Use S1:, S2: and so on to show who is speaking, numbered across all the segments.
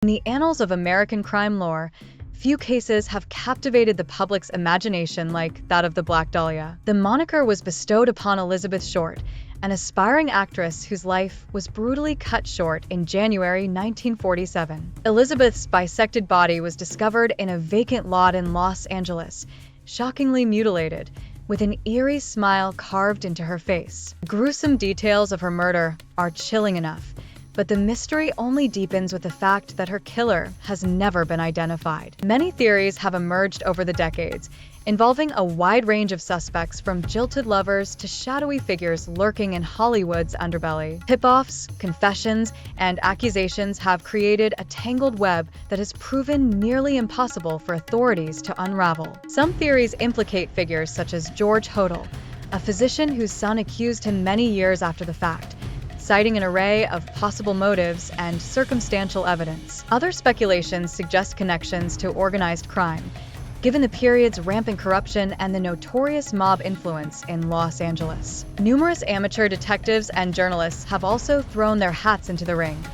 S1: In the annals of American crime lore, few cases have captivated the public's imagination like that of the Black Dahlia. The moniker was bestowed upon Elizabeth Short, an aspiring actress whose life was brutally cut short in January 1947. Elizabeth's bisected body was discovered in a vacant lot in Los Angeles, shockingly mutilated, with an eerie smile carved into her face. Gruesome details of her murder are chilling enough, but the mystery only deepens with the fact that her killer has never been identified. Many theories have emerged over the decades, involving a wide range of suspects from jilted lovers to shadowy figures lurking in Hollywood's underbelly. Tip-offs, confessions, and accusations have created a tangled web that has proven nearly impossible for authorities to unravel. Some theories implicate figures such as George Hodel, a physician whose son accused him many years after the fact, citing an array of possible motives and circumstantial evidence. Other speculations suggest connections to organized crime, given the period's rampant corruption and the notorious mob influence in Los Angeles. Numerous amateur detectives and journalists have also thrown their hats into the ring,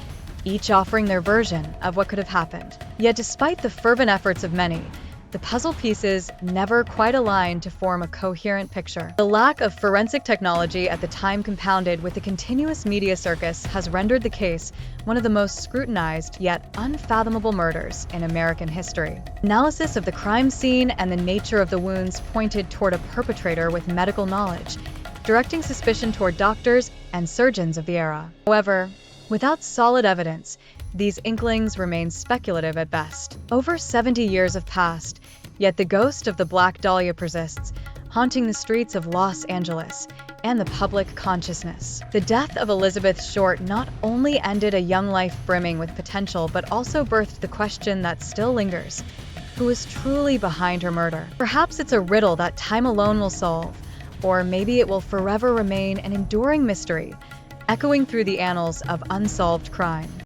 S1: each offering their version of what could have happened. Yet despite the fervent efforts of many, the puzzle pieces never quite aligned to form a coherent picture. The lack of forensic technology at the time, compounded with the continuous media circus, has rendered the case one of the most scrutinized yet unfathomable murders in American history. Analysis of the crime scene and the nature of the wounds pointed toward a perpetrator with medical knowledge, directing suspicion toward doctors and surgeons of the era. However, without solid evidence, these inklings remain speculative at best. Over 70 years have passed, yet the ghost of the Black Dahlia persists, haunting the streets of Los Angeles and the public consciousness. The death of Elizabeth Short not only ended a young life brimming with potential, but also birthed the question that still lingers: who was truly behind her murder? Perhaps it's a riddle that time alone will solve, or maybe it will forever remain an enduring mystery, echoing through the annals of unsolved crime.